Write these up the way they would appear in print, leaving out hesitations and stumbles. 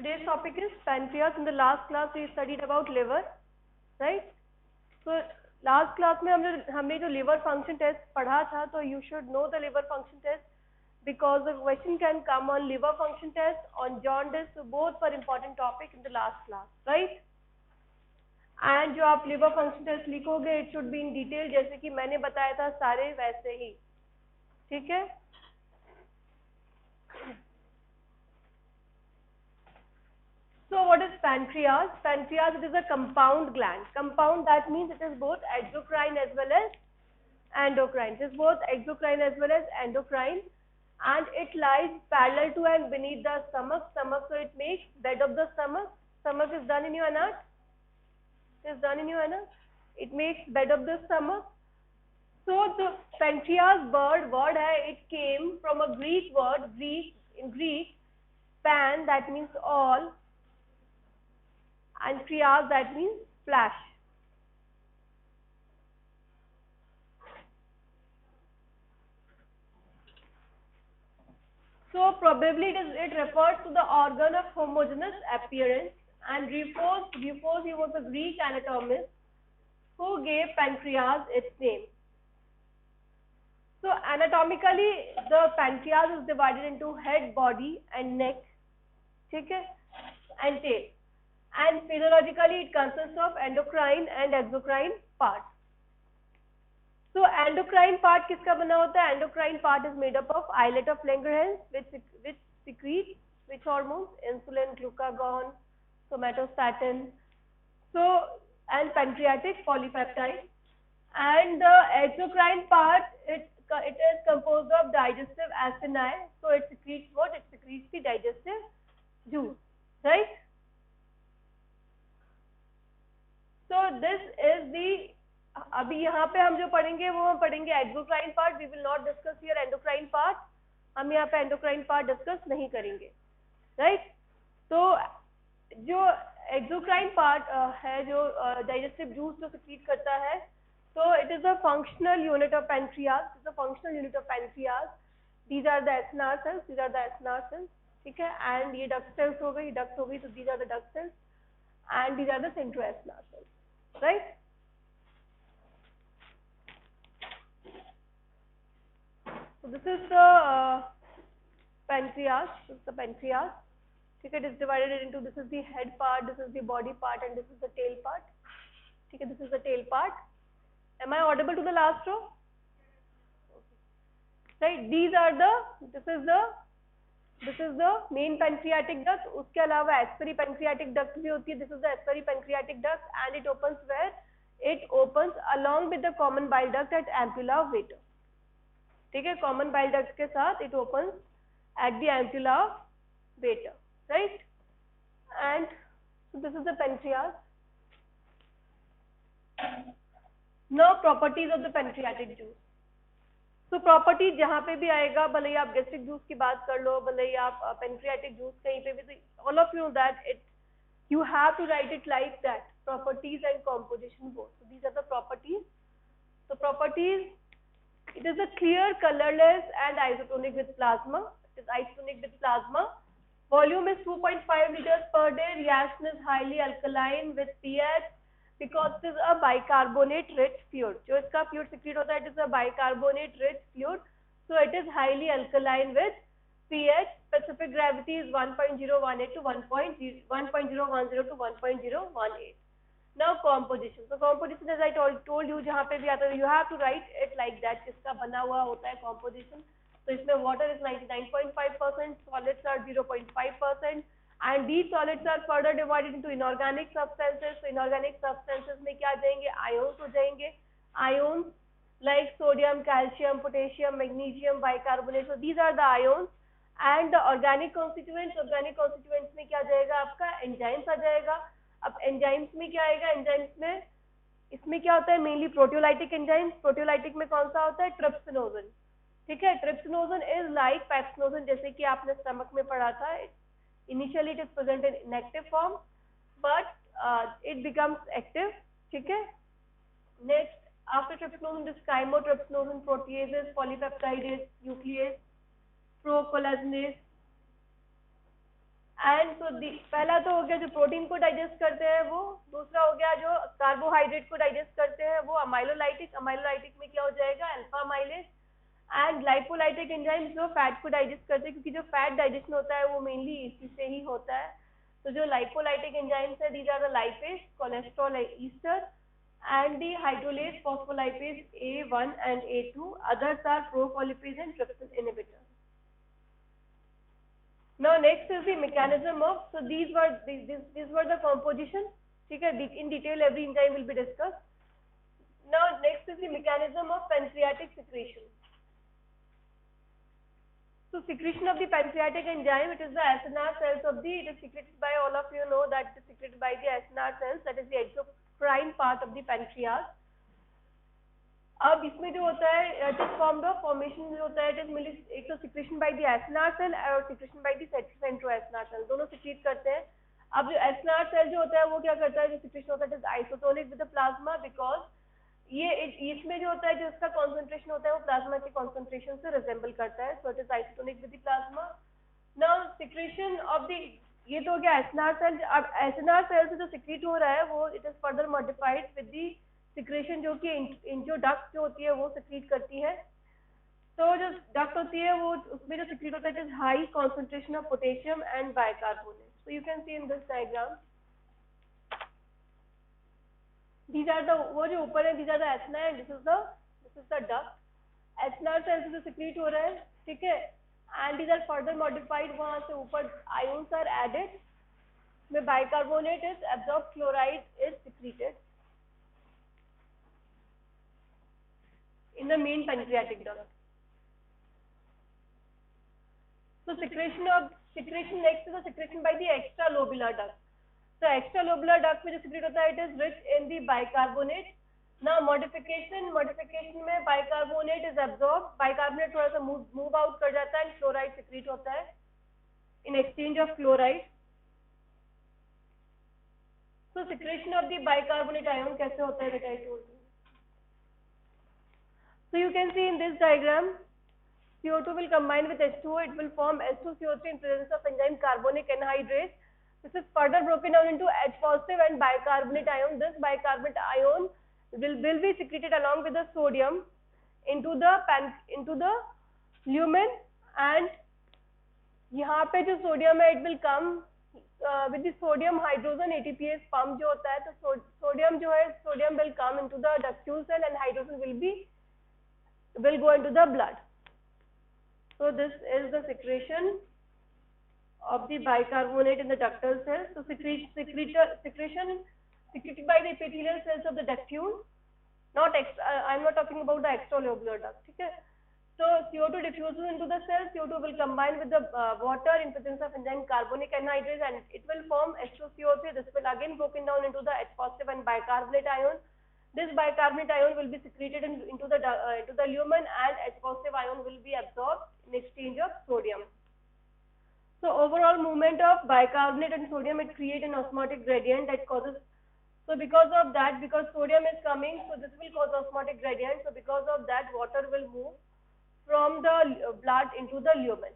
today's topic is pancreas. In the last class we studied about liver, right? So last class में हमने जो liver function test पढ़ा था, तो you should know the liver function test because the question can come on liver function test, on jaundice, so both were important topic in the last class, right? And जो आप liver function test लिखोगे, it should be in detail जैसे कि मैंने बताया था सारे वैसे ही, ठीक है? So what is pancreas? Pancreas, it is a compound gland. Compound, that means it is both exocrine as well as endocrine. It is both exocrine as well as endocrine, and it lies parallel to and beneath the stomach. So it makes bed of the stomach. Stomach is done in your anus. It is done in your anus. It makes bed of the stomach. So the pancreas word hai, it came from a Greek word, in Greek, pan, that means all, and krias, that means flash. So probably it refers to the organ of homogeneous appearance, and Rufus, he was a Greek anatomist who gave pancreas its name. So anatomically, the pancreas is divided into head, body and neck, okay, and tail. And physiologically it consists of endocrine and exocrine parts. So endocrine part किसका बना होता है? Endocrine part is made up of islet of Langerhans, which secrete which hormones? Insulin, glucagon, somatostatin, so and pancreatic polypeptide. And the exocrine part, it is composed of digestive acini, so it secretes what? It secretes the digestive juice, right? So this is the, अभी यहाँ पे हम जो पढ़ेंगे वो हम पढ़ेंगे exocrine part. We will not discuss here endocrine part. हम यहाँ पे endocrine part discuss नहीं करेंगे, right? तो जो exocrine part है, जो digestive juice जो secrete करता है, so it is a functional unit of pancreas. It is a functional unit of pancreas. These are the acinar cells. These are the acinar cells, ठीक है? And ये duct cells हो गई, duct हो गई, so these are the duct cells, and these are the centroacinar cells, right? So this is the pancreas. This is the pancreas. ठीक है? It is divided into, this is the head part, this is the body part, and this is the tail part. ठीक है? This is the tail part. Am I audible to the last row? Okay. Right? These are the, this is the main pancreatic duct. उसके अलावा accessory pancreatic duct भी होती है. This is the accessory pancreatic duct, and it opens where? It opens along with the common bile duct at ampulla of Vater. ठीक है? Common bile duct के साथ it opens at the ampulla of Vater, right? And so this is the pancreas. Now properties of the pancreatic juice. So properties जहाँ पे भी आएगा, भले ही आप gastric juice की बात कर लो, भले ही आप pancreatic juice कहीं पे भी, all of you know that you have to write it like that, properties and composition both. So these are the properties. So properties, it is a clear, colorless and isotonic with plasma. It is isotonic with plasma. Volume is 2.5 liters per day. Reaction is highly alkaline with pH because it is a bicarbonate rich fluid. जो इसका fluid secrete होता है, it is a bicarbonate rich fluid. So it is highly alkaline with pH. Specific gravity is 1.018 to 1.010 to 1.018. Now composition. So composition, as I told you, जहाँ पे भी आता है, you have to write it like that. किसका बना हुआ होता है composition. So इसमें water is 99.5%, solids are 0.5%, and these solids are further divided into inorganic substances. So inorganic substances में क्या जाएंगे? Ions हो जाएंगे. Ions like sodium, calcium, potassium, magnesium, bicarbonate. So these are the ions. And the organic constituents में क्या जाएगा आपका? Enzymes आ जाएगा. अब enzymes में क्या आएगा? Enzymes में इसमें क्या होता है? Mainly proteolytic enzymes. Proteolytic में कौन सा होता है? Trypsinogen. ठीक है? Trypsinogen is like pepsinogen, जैसे कि आपने stomach में पढ़ा था. Initially it is present in inactive form, but it becomes active. ठीक है? Next, after trypsinogen, this chymotrypsinogen, proteases, polypeptidase, nuclease, procollagenase, and so पहला तो हो गया जो प्रोटीन को डाइजेस्ट करते हैं वो, दूसरा हो गया जो कार्बोहाइड्रेट को डाइजेस्ट करते हैं वो अमाइलोलाइटिक, अमाइलोलाइटिक में क्या हो जाएगा alpha amylase, and glycolytic enzyme जो फैट को डाइजेस्ट करते हैं, क्योंकि जो फैट डाइजेशन होता है वो मेनली इसी से ही होता है। तो जो लाइपोलाइटिक एंजाइम्स है these are the lipase, cholesterol ester and the hydrolase phospholipase A1 and A2. Others are prophosphorylase and trypsin inhibitor. Now next is the mechanism of, so these were the composition. ठीक है, in detail every enzyme will be discussed. Now next is the mechanism of pancreatic secretion. So secretion of the pancreatic enzyme, it is the SNR cells of the, it is secreted by, all of you know that it is secreted by the SNR cells, that is the exocrine part of the pancreas. अब इसमें जो होता है it is formed of formation जो होता है it is मिली, एक तो secretion by the SNR cell और secretion by the centro SNR cell, दोनों सिक्रीट करते हैं। अब जो एसएनआर सेल जो होता है वो क्या करता है, जो सिक्रेशन होता है it is isotonic with the plasma, because ये इसमें जो होता है जो इसका कॉन्सेंट्रेशन होता है वो प्लाज्मा के कॉन्सेंट्रेशन से रिजेंबल करता है, so it is isotonic with the plasma. Now secretion of the, ये तो हो गया एसएनआर सेल। अब एसएनआर सेल से जो सिक्रीट हो रहा है वो it is further modified with the secretion, जो कि जो डक्ट जो होती है वो सिक्रीट करती है। तो जो डक्ट होती है वो उसमें जो सिक्रीट होता है it is high concentration of potassium and bicarbonate. So you can see in this diagram these are the, वो जो ऊपर है these are the SNR and this is the duct। SNR cell से जो सिक्रीट हो रहा है, ठीक है, and these are further modified, वहां से ऊपर ions are added, में bicarbonate is absorbed, chloride is secreted in the main pancreatic duct. So secretion next is the secretion by the extralobular duct. So extralobular duct में जो secrete होता है it is rich in the bicarbonate. Now modification में bicarbonate is absorbed, bicarbonate थोड़ा सा move out कर जाता है and chloride secrete होता है in exchange of chloride. So secretion of the bicarbonate ion कैसे होता है that I told you. So you can see in this diagram CO2 will combine with H2O, it will form H2CO3 in presence of enzyme carbonic anhydrase. This is further broken down into H positive and bicarbonate ion. This bicarbonate ion will be secreted along with the sodium into the lumen, and यहाँ पे जो sodium है it will come with the sodium hydrogen ATPase pump जो होता है, तो sodium जो है sodium will come into the ductule cell and hydrogen will go into the blood. So this is the secretion of the bicarbonate in the ductal cells. So secretion secreted by the epithelial cells of the ductule, not I'm not talking about the extralobular duct, ठीक है। So CO2 diffuses into the cell, CO2 will combine with the water in presence of enzyme carbonic anhydrase and it will form H2CO3. This will again broken down into the H positive and bicarbonate ion. This bicarbonate ion will be secreted into the lumen and H positive ion will be absorbed in exchange of sodium. So overall movement of bicarbonate and sodium, it create an osmotic gradient that causes, so because of that, because sodium is coming, so this will cause osmotic gradient. So because of that, water will move from the blood into the lumen.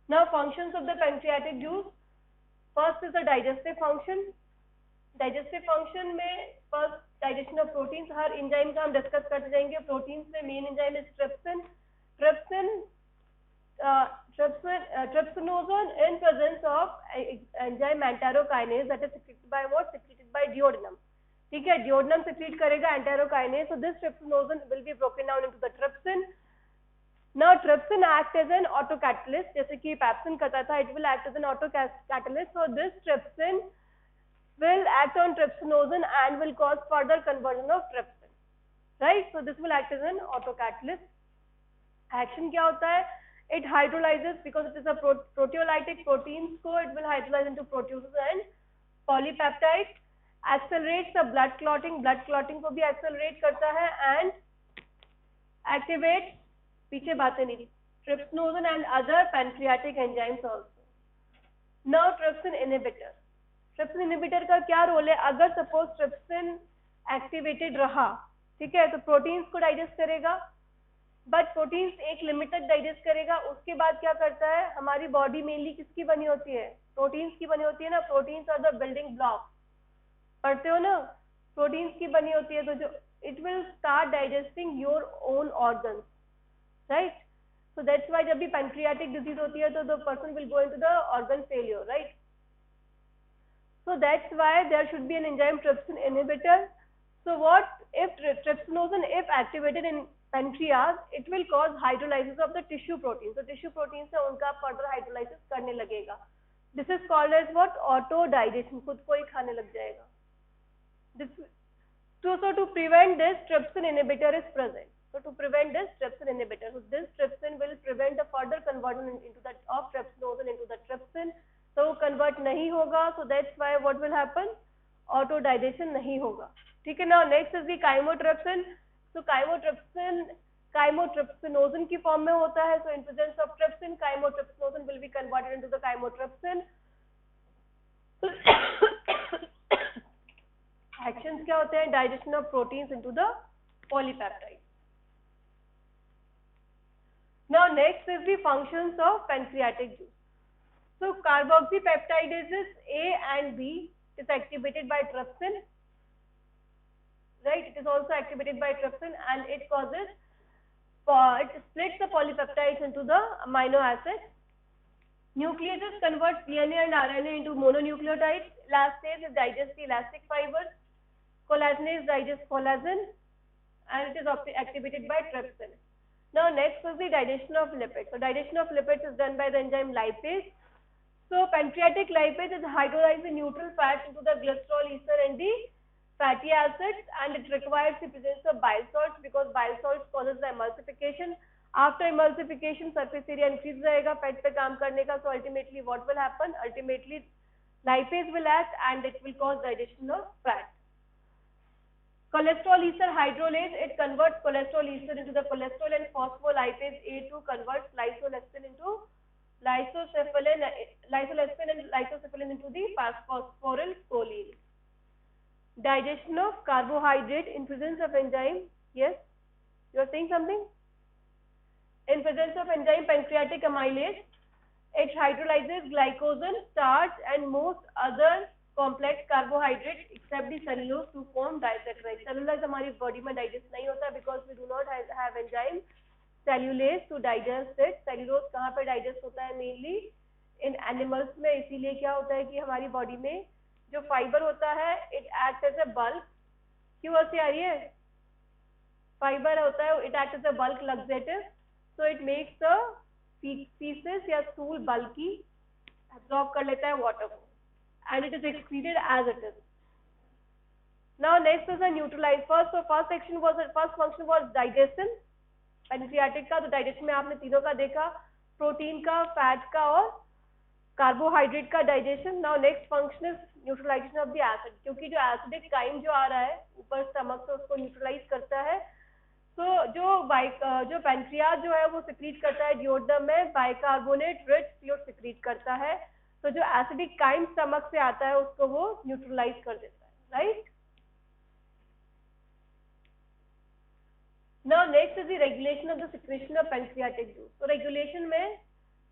Now functions of the pancreatic juice. First is the digestive function. Digestive function में first digestion of proteins, her enzyme का हम discuss करते जाएंगे। Proteins में main enzyme is trypsin. Trypsinogen in presence of enzyme enterokinase that is secreted by what? Secreted by duodenum. ठीक है, duodenum secrete करेगा enterokinase. So this trypsinogen will be broken down into the trypsin. Now trypsin acts as an autocatalyst, जैसे कि pepsin करता था, it will act as an autocatalyst. So this trypsin will act on trypsinogen and will cause further conversion of trypsin, right? So this will act as an autocatalyst. Action क्या होता है? It hydrolyzes, because it is a proteolytic proteins को it will hydrolyze into proteases and polypeptides. Accelerates the blood clotting को भी accelerate करता है and activates, पीछे बातें नहीं थी, trypsinogen and other pancreatic enzymes also. Now trypsin inhibitor. Trypsin inhibitor का क्या रोल है? अगर सपोज trypsin एक्टिवेटेड रहा, ठीक है, तो प्रोटीन्स को डाइजेस्ट करेगा, बट प्रोटीन्स एक लिमिट तक डाइजेस्ट करेगा। उसके बाद क्या करता है, हमारी बॉडी मेनली किसकी बनी होती है, प्रोटीन्स की बनी होती है ना, proteins are the building block, पढ़ते हो ना, प्रोटीन्स की बनी होती है, तो जो it will start digesting your own organs, right. So that's why जब भी पैंक्रियाटिक डिजीज होती है तो the person will go into the organ failure, right. So that's why there should be an enzyme trypsin inhibitor. So what if trypsinogen, if activated in pancreas, it will cause hydrolysis of the tissue protein. So tissue proteins से उनका further hydrolysis करने लगेगा. This is called as what? Auto digestion. खुद को ही खाने लग जाएगा. So to prevent this, trypsin inhibitor is present. So to prevent this trypsin inhibitor, so this trypsin will prevent the further conversion into that of trypsinogen into the trypsin. तो convert नहीं होगा, so that's why what will happen, auto digestion नहीं होगा, ठीक है ना। Next is the chymotrypsin. So chymotrypsinogen की form में होता है, so in presence of trypsin chymotrypsinogen will be converted into the chymotrypsin. Actions क्या होते हैं, digestion of proteins into the polypeptide. Now next is the functions of pancreatic juice. So carboxypeptidases A and B is activated by trypsin, right? It is also activated by trypsin and it causes, it splits the polypeptides into the amino acids. Nucleases convert DNA and RNA into mononucleotides. Elastase is digest the elastic fibers. Collagenase digests collagen and it is activated by trypsin. Now next is the digestion of lipids. So digestion of lipids is done by the enzyme lipase. So pancreatic lipase is hydrolyzed the neutral fats into the glycerol ether and the fatty acids, and it requires the presence of bile salts because bile salts causes the emulsification. After emulsification, surface area increase जाएगा fat पे काम करने का, so ultimately what will happen? Ultimately lipase will act and it will cause digestion of fat. Cholesterol ether hydrolase, it converts cholesterol ether into the cholesterol, and phospholipase A2 converts lysolectin into lysocephalin and lysocephalin into the phosphorylcholine. Digestion of carbohydrate in presence of enzyme. Yes, you are saying something? In presence of enzyme pancreatic amylase, it hydrolyzes glycogen, starch and most other complex carbohydrates except the cellulose to form disaccharides. Cellulose हमारी body में digest नहीं होता because we do not have enzyme cellulase to digest it. Cellulose कहाँ पे digest होता है? Mainly in animals में, इसीलिए क्या होता है कि हमारी body में जो fiber होता है it acts as a bulk. क्यों हंसी आ रही है? Fiber होता है, it acts as a bulk laxative, so it makes the feces या stool bulky, absorb कर लेता है water को, and it is excreted as it is. Now next is a neutralize. First function was digestion. Pancreatic का, तो digestion में आपने तीनों का देखा, प्रोटीन का, फैट का और कार्बोहाइड्रेट का digestion. Now next function is neutralisation of the acid, क्योंकि जो एसिडिक काइम जो आ रहा है ऊपर स्टमक से उसको न्यूट्रलाइज करता है। तो जो पैंक्रियाज जो है वो सिक्रीट करता है डिओडम में बाइकार्बोनेट रिच फ्लूइड सिक्रीट करता है, तो जो एसिडिक काइम स्टमक से आता है उसको वो न्यूट्रलाइज कर देता है, right. Now next is the regulation of the secretion of pancreatic juice. तो रेगुलेशन में,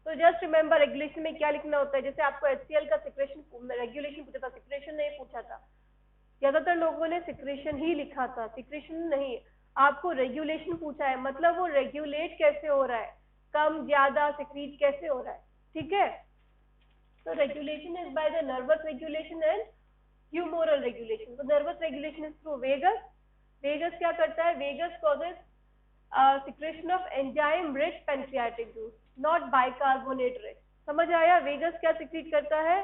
तो जस्ट रिमेम्बर रेगुलेशन में क्या लिखना होता है, जैसे आपको HCl का सिक्रेशन रेगुलेशन पूछा था, सिक्रेशन नहीं पूछा था, ज्यादातर लोगों ने सिक्रेशन ही लिखा था, सिक्रेशन नहीं, आपको रेगुलेशन पूछा है, मतलब वो रेगुलेट कैसे हो रहा है, कम ज्यादा सिक्रीट कैसे हो रहा है, ठीक है। तो regulation is by the nervous regulation and humoral regulation. तो nervous regulation is through vagus. Vagus क्या करता है, vagus causes secretion of enzyme rich pancreatic juice, not bicarbonate rich. समझ आया, वेगस क्या सिक्रीट करता है,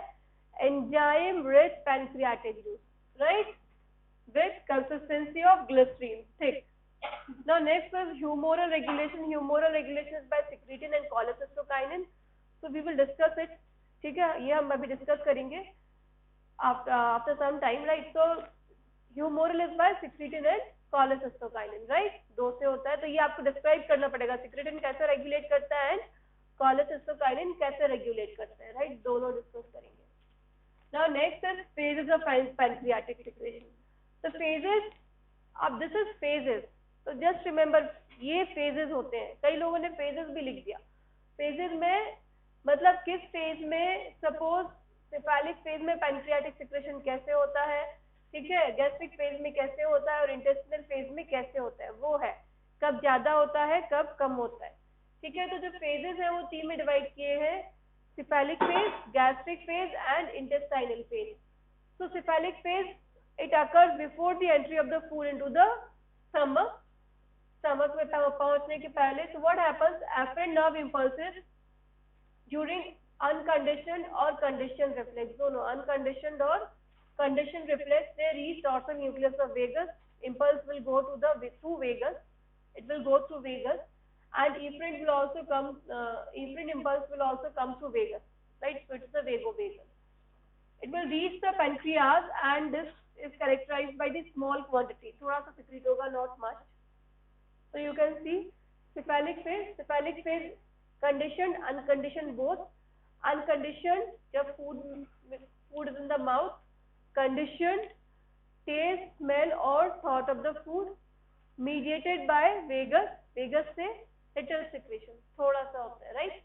enzyme rich pancreatic juice, right, with consistency of glycerine thick. Now next is humoral regulation. Humoral regulation is by secretin and cholecystokinin. So we will discuss it, ठीक है, ये हम अभी डिस्कस करेंगे after some time, right। So humoral is by secretin and cholecystokinin, right, दो से होता है, तो ये आपको डिस्क्राइब करना पड़ेगा, secretin कैसे रेगुलेट करता है एंड cholecystokinin कैसे रेगुलेट करता है, राइट, दोनों डिस्कस करेंगे। Now next is phases of pancreatic secretion. The phases अब दिस इज फेजेस, तो जस्ट रिमेम्बर ये फेजेस होते हैं, कई लोगों ने फेजेस भी लिख दिया। फेजेस में मतलब किस फेज में, सपोज सेफेलिक फेज में पैंक्रियाटिक सिक्रेशन कैसे होता है, ठीक है, गैस्ट्रिक फेज में कैसे होता है और इंटेस्टिनल फेज में कैसे होता है, वो है कब ज्यादा होता है कब कम होता है, ठीक है। तो जो फेजेस हैं वो 3 में डिवाइड किए हैं, cephalic phase, gastric phase and intestinal phase. So cephalic phase, it occurs before the entry of the food into the stomach. Stomach में पहुंचने के पहले. So what happens? Afferent nerve impulses during unconditioned or conditioned reflex. दोनों unconditioned or conditioned reflex, they reach dorsal nucleus of vagus. Impulse will go to through vagus. It will go through vagus, and efferent will also come. Efferent impulse will also come through vagus. Right? So it's the vagovagal. It will reach the pancreas, and this is characterized by the small quantity. थोड़ा सा secrete होगा, not much. So you can see cephalic phase, conditioned, unconditioned both. Unconditioned, जब food is in the mouth. Conditioned, taste, smell or thought of the food. Mediated by vagus. Vagus से little secretion, थोड़ा सा होता है, right?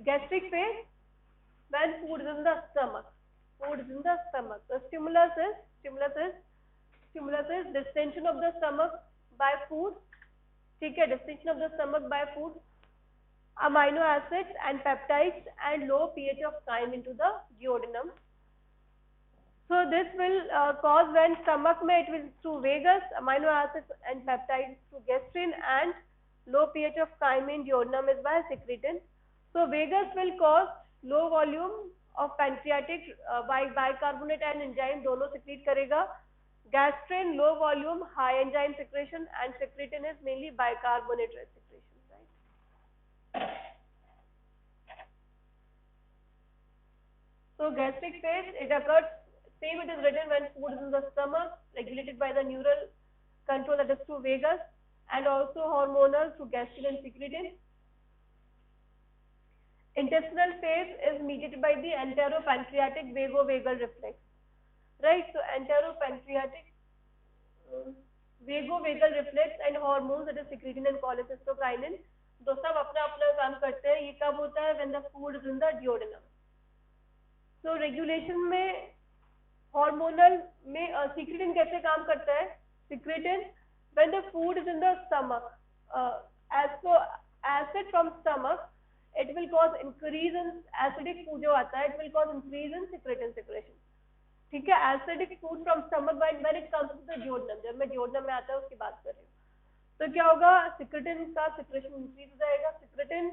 Gastric phase, when food is in the stomach. The stimulus is distension of the stomach by food, ठीक है, distension of the stomach by food, amino acids and peptides and low pH of chyme into the duodenum. So this will cause, when stomach में it will through vagus, amino acids and peptides through gastrin, and low pH of chyme in duodenum is by secretin. So vagus will cause low volume of pancreatic bicarbonate and enzyme दोनों secrete करेगा. Gastrin low volume high enzyme secretion, and secretin is mainly bicarbonate secretion, right? So gastric phase, it occurs, same it is written, when food is in the stomach, regulated by the neural control, that is through vagus, and also hormonal through gastrin and secretin. Intestinal phase is mediated by the enteropancreatic vagovagal reflex, right? So enteropancreatic vagovagal reflex and hormones, that is secretin and cholecystokinin, दो सब अपना अपना काम करते हैं. ये कब होता है? When the food is in the duodenum. So regulation में hormonal में secretin कैसे काम करता है? Secretin, when the food is in the stomach, as so acid from stomach, it will cause increase in acidic food जो आता है, it will cause increase in secretin secretion, ठीक है. acidic food from stomach when it comes to the duodenum, जब मैं duodenum में आता है उसकी बात कर रही हूँ, तो क्या होगा? secretin का secretion increase हो जाएगा. secretin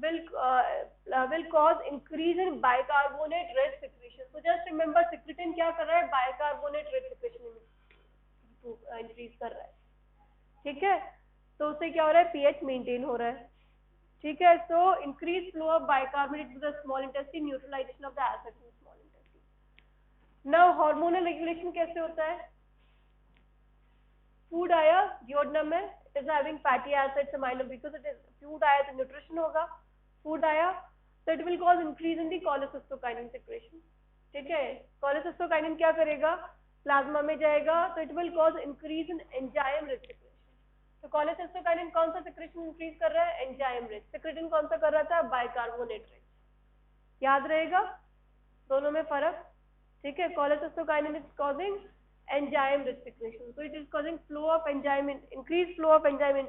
will cause increase in bicarbonate rich secretion. So just remember, secretin क्या कर रहा है? bicarbonate rich secretion increase कर रहा है, ठीक है. तो उससे क्या हो रहा है? pH मेंटेन हो रहा है, ठीक है. So increase flow of bicarbonate to the small intestine, neutralization of the acid in small intestine. Now hormonal regulation कैसे होता है? Food आया duodenum में, it is having fatty acids, amino, because it is food आया तो nutrition होगा. Food आया so it will cause increase in the cholecystokinin secretion, ठीक है. cholecystokinin क्या करेगा? प्लाज्मा में जाएगा, तो it will cause increase in enzyme rich secretion. तो cholecystokinin कौन सा secretion increase कर रहा है? enzyme rich. secretin कौन सा कर रहा था? bicarbonate rich. याद रहेगा दोनों में फर्क, ठीक है. cholecystokinin is causing enzyme rich secretion, so it is causing flow of enzyme, increased flow of enzyme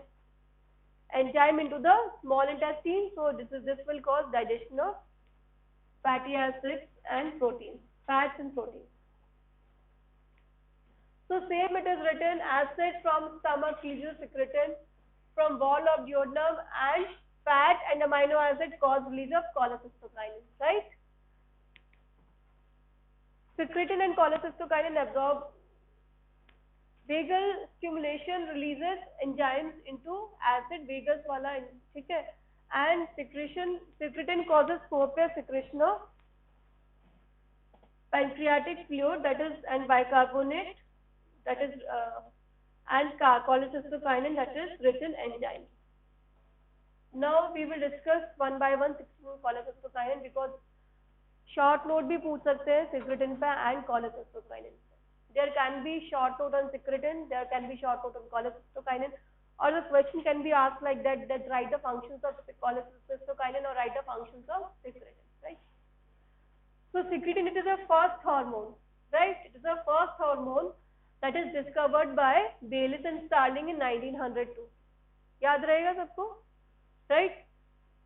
into the small intestine. So this will cause digestion of fatty acids and proteins, fats and proteins. So same it is written, acid from stomach releases secretin from wall of duodenum, and fat and amino acid cause release of cholecystokinin, right? Secretin and cholecystokinin absorb. Vagal stimulation releases enzymes into acid, vagus वाला, ठीक है. And secretin causes copious secretion of pancreatic fluid, that is, and bicarbonate, that is, and cholecystokinin, that is rich in enzymes. Now we will discuss one by one cholecystokinin, because short note भी पूछ सकते हैं secretin पे and cholecystokinin. there can be short note on secretin, there can be short note on cholecystokinin, or the question can be asked like that, that write the functions of cholecystokinin or write the functions of secretin, right? So secretin, it is a first hormone, right? It is the first hormone that is discovered by Baylis and Starling in 1902. याद रहेगा सबको, right?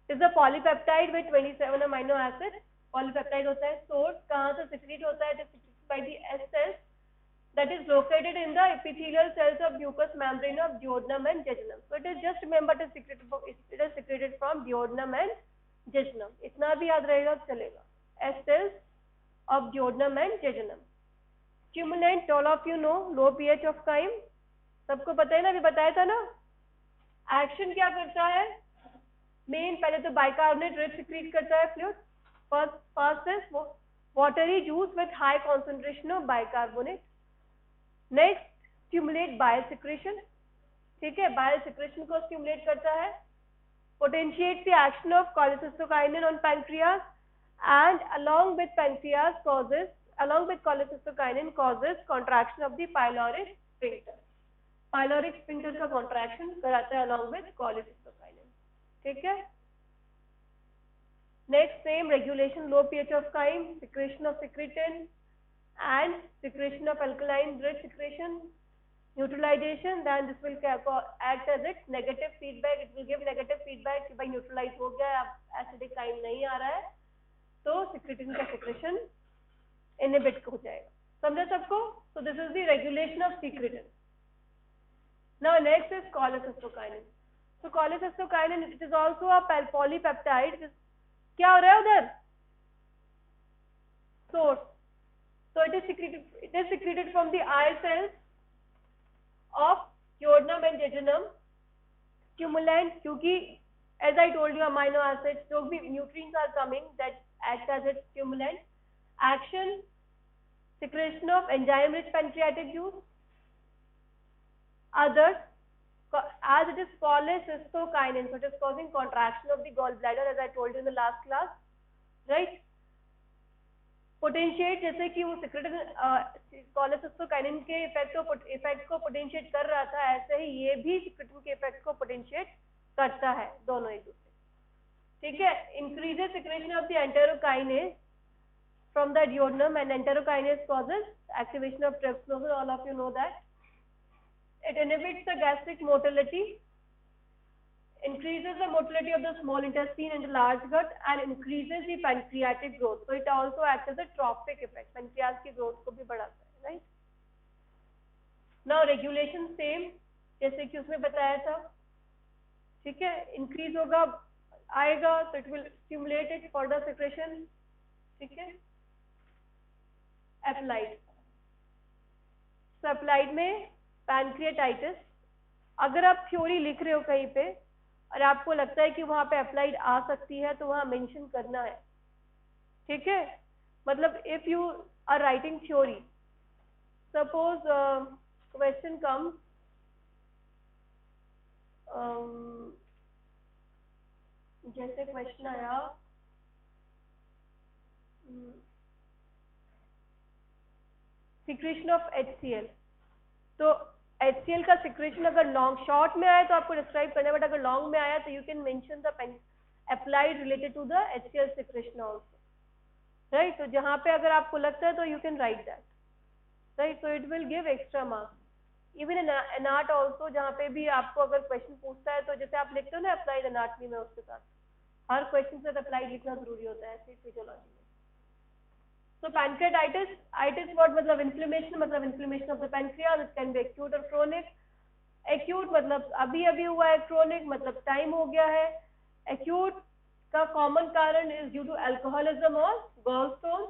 It is a polypeptide with 27 amino acids. Polypeptide होता है source, कहाँ से secrete होता है? It is secreted by the S cells that is located in the epithelial cells of mucous membrane of duodenum and jejunum. So it is just remember it is secreted from duodenum and jejunum. इतना भी याद रहेगा चलेगा. S cells of duodenum and jejunum. Stimulant, all of you know, low pH of chyme. सबको पता है ना, अभी बताया था ना. Action क्या करता है? मेन पहले तो बाइकार्बोनेट रिच सिक्रीट करता है fluid. First is watery juice with high concentration of bicarbonate. Next stimulate bile secretion. ठीक है, बाइल सिक्रेशन को स्टिमुलेट करता है. Potentiate the action of cholecystokinin on pancreas and along with cholecystokinin causes contraction of the pyloric sphincter. Pyloric sphincter का contraction कराता है along with cholecystokinin. ठीक है. Next same regulation low pH of chyme, secretion of secretin and secretion of alkaline rich secretion, neutralization. Then this will act as its negative feedback. It will give negative feedback कि भाई neutralise हो गया, अब acidic chyme नहीं आ रहा है, तो secretin का secretion इनहिबिट हो जाएगा. समझा सबको? So this is the regulation of secretin. Now next is cholecystokinin. So cholecystokinin, it is also a polypeptide. क्या हो रहा है उधर? Source. So it is secreted from the eye cells of duodenum and jejunum. Stimulant, क्योंकि as I told you, amino acids, जो भी nutrients are coming that act as its stimulant. Action, secretion of enzyme-rich pancreatic juice. Others, as it is cholecystokinin, so it is causing contraction of the gallbladder, as I told you in the last class, right? Potentiate, जैसे कि वो secretin cholecystokinin के effect को potentiate कर रहा था, ऐसे ही ये भी secretin के effect को potentiate करता है, दोनों एक दूसरे. ठीक है. Increases secretion of the enterokinase from the duodenum, and enterokinase causes activation of trypsin. All of you know that. It inhibits the gastric motility, increases the motility of the small intestine and the large gut, and increases the pancreatic growth. So it also acts as a trophic effect. Pancreas की growth को भी बढ़ाता है, right? Now regulation same जैसे कि उसमें बताया था. ठीक है. Increase होगा आएगा, so it will stimulate it for the secretion. ठीक है. Applied. So applied में पैनक्रियाटाइटिस, अगर आप थ्योरी लिख रहे हो कहीं पे और आपको लगता है कि वहां पे अप्लाइड आ सकती है, तो वहां मेंशन करना है. ठीक है. मतलब if you are writing theory, suppose question come, जैसे क्वेश्चन आया सिक्रेशन ऑफ HCl. तो HCl का सिक्रेशन अगर लॉन्ग शॉर्ट में आया तो आपको डिस्क्राइब करना है, बट अगर लॉन्ग में आया तो you can mention the applied related to the HCl secretion also, right. तो जहाँ पे अगर आपको लगता है तो you can write that, right. So it will give extra marks. Even in art also, जहाँ पे भी आपको अगर क्वेश्चन पूछता है तो जैसे आप लिखते हो ना अप्लाइड एनाटॉमी में, उसके साथ हर क्वेश्चन से अप्लाइड लिखना जरूरी होता है ऐसे फिजियोलॉजी में. So pancreatitis, itis what मतलब inflammation, मतलब inflammation of the pancreas. It can be acute or chronic. Acute मतलब अभी अभी हुआ है, chronic मतलब time हो गया है. Acute का common कारण is due to alcoholism or gallstones.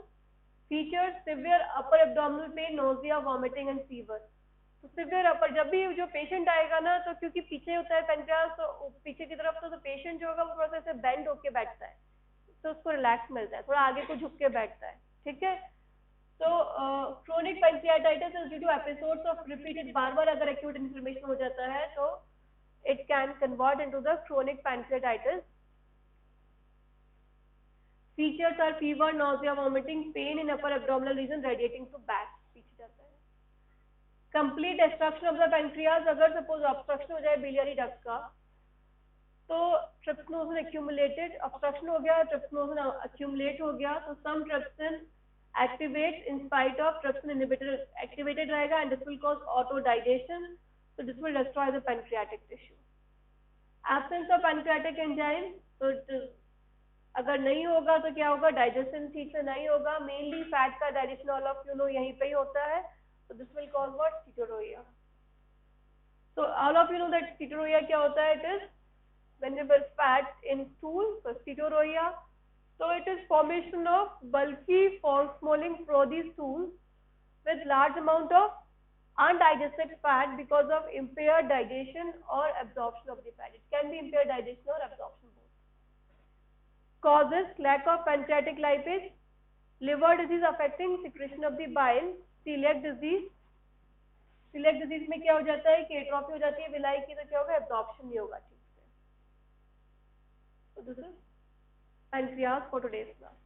Features severe upper abdominal pain, nausea, vomiting and fever. तो severe upper, जब भी जो patient आएगा ना, तो क्योंकि पीछे होता है pancreas, तो पीछे की तरफ, तो patient जो होगा वो थोड़ा सा ऐसे bend होके बैठता है, तो उसको relax मिलता है, थोड़ा आगे को झुक के बैठता है. ठीक है. तो chronic pancreatitis is due to episodes of repeated, बार बार अगर एक्यूट इन्फ्लेमेशन हो जाता है तो it can convert into the chronic pancreatitis. Features are fever, nausea, vomiting, pain in upper abdominal region radiating to back, पीछे जाता है. Complete destruction of the pancreas, अगर सपोज ऑब्स्ट्रक्शन हो जाए बिलियरी डक्ट का तो ट्रिप्सिनोजन एक्यूमुलेटेड, ऑब्स्ट्रक्शन हो गया, ट्रिप्सिनोजन एक्यूमुलेट हो गया, तो some trypsin activate in spite of trypsin inhibitor activated रहेगा and this will cause auto digestion, so this will destroy the pancreatic tissue. Absence of pancreatic enzyme, तो अगर नहीं होगा तो क्या होगा, डाइजेशन ठीक से नहीं होगा, मेनली फैट का digestion all of you know यहीं पे ही होता है, तो this will cause what, steatorrhoea. तो all of you know that steatorrhoea क्या होता है, it is whenever fat in stool, so steatorrhoea. So it is formation of bulky smalling frothy stools with large amount of undigested fat because of impaired digestion or absorption of the fat. It can be impaired digestion or absorption both. Causes lack of pancreatic lipase, liver disease affecting secretion of the bile, celiac disease. celiac disease में क्या हो जाता है कि atrophy हो जाती है villi की, तो क्या होगा, एब्जॉर्प्शन नहीं होगा ठीक से. So this is pancreas for today's class.